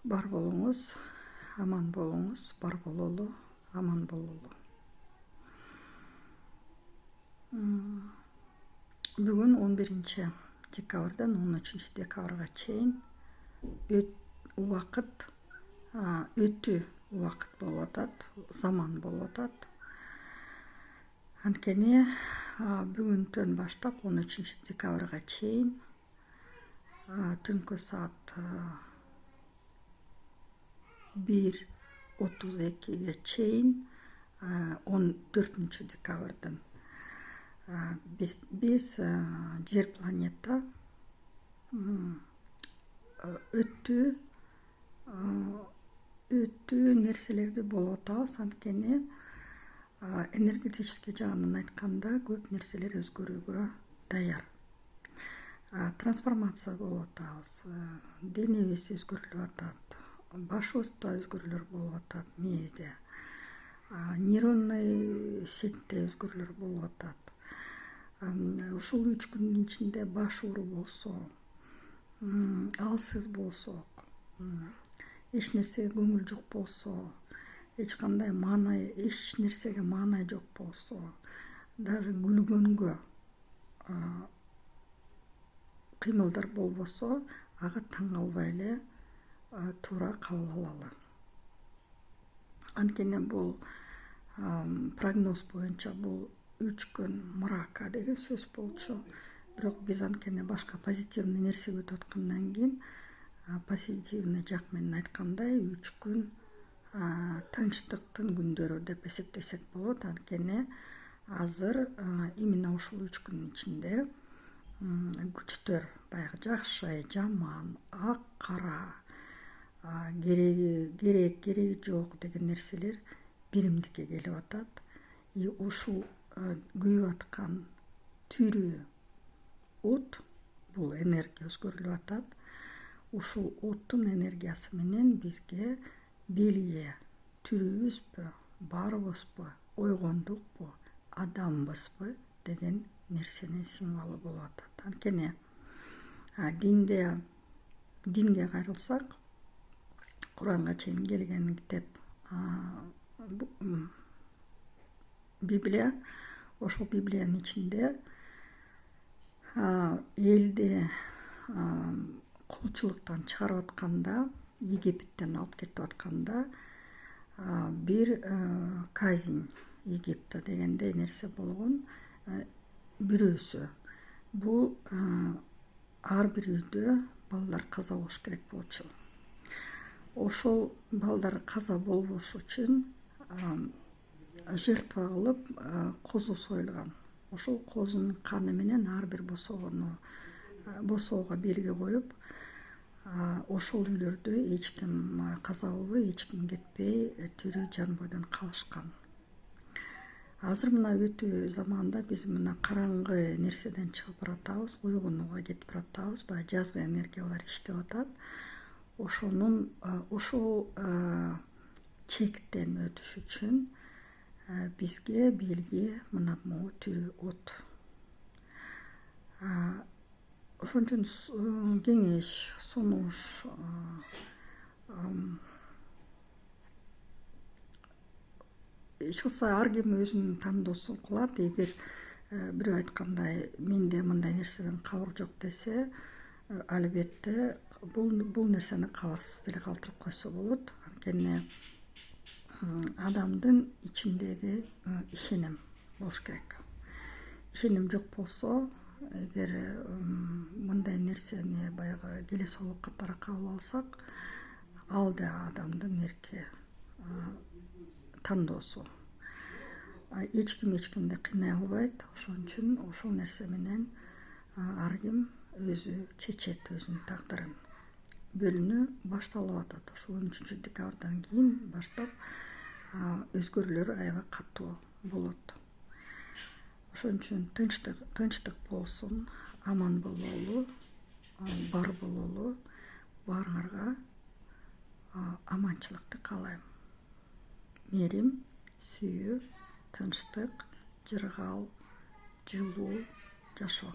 Бар болуңуз, аман болуңуз, бар бололу, аман бололу. Бүгүн 11 декабрдан 13 декабрга чейин убакыт өтүү убакыт болуп атат, заман болуп атат. Анткени бүгүнтөн баштап 13 декабрга чейин түнкү саат 1:32 чейин 14 декабрдан биз жер планета өтүү нерселерди болуп атабыз. Анткени энергетический жагынан айтканда көп нерселер өзгөрүүгө даяр. Трансформация болуп атабыз, денебиз өзгөрүлүп атат, башыбызда өзгөрүүлөр болуп атат, мээде, нейронный сетте өзгөрүүлөр болуп атат. Ушул 3 күндүн ичинде баш оору болсо, алсыз болсок, эч нерсеге көңүл жок болсо, эч кандай маанай, эч нерсеге маанай жок болсо, даже күлгөнгө кыймылдар болбосо, ага таң калбай эле туура кабыл алалы. Анткени бул прогноз боюнча бул 3 күн мрака деген сөз болчу. Бирок биз анткени башка позитивный нерсеге өтүп аткандан кийин, позитивный жак менен айткандай 3 күн тынчтыктын күндөрү деп эсептесек болот. Анткени азыр именно ушул 3 күндүн ичинде күчтөр, баягы жакшы, жаман, ак, кара, кереги жок деген нерселер биримдикке келип атат. И ушул күйүп аткан тирүү от, бул энергия өзгөрүлүп атат. Ушул оттун энергиясы менен бизге белге, тирүүбүзбү, барбызбы, ойгондукпу, адамбызбы деген нерсенин символу болуп атат. Анткени динге кайрылсак, Куранга чейин келген китеп Библия. Ошол Библиянын ичинде элди кулчулуктан чыгарып атканда, Египеттен алып кетип атканда, бир казнь Египта дегендей нерсе болгон. Бирөөсү бул ар бир үйдө балдар каза болуш керек болчу. Ошол балдар каза болбош үчүн жертва кылып козу союлган. Ошол козунун каны менен ар бир босоого белги коюп, ошол үйлөрдө эч ким каза болбой, эч ким кетпей, тирүү жан бойдон калышкан. Азыр мына өтүү заманда биз мына караңгы нерседен чыгып баратабыз, ойгонууга кетип баратабыз, баягы жазгы энергиялар иштеп атат. Ошол чектен өтүш үчүн бизге белги мына могу тирүү от. Ошон үчүн кеңеш, сунуш, эч кылса ар ким өзүнүн тандоосун кылат. Эгер бирөө айткандай менде мындай нерседен кабар жок десе, албетте бул нерсени кабарсыз деле калтырып койсо болот. Анткени адамдын ичиндеги ишеним болуш керек. Ишеним жок болсо, эгер мындай нерсени баягы келесолук катары кабыл алсак, ал да адамдын эрки тандоосу. Эч кимди кыйнай албайт. Ошон үчүн ошол нерсе менен ар ким өзү чечет өзүнүн тагдырын. Бөлүнүү башталып атат. Ошол 13 декабрдан кийин баштап өзгөрүүлөр аябай катуу болот. Ошон үчүн тынчтык болсун, аман бололу, бар бололу, баарыңарга аманчылыкты каалайм. Мээрим, сүйүү, тынчтык, жыргал, жылуу жашоо.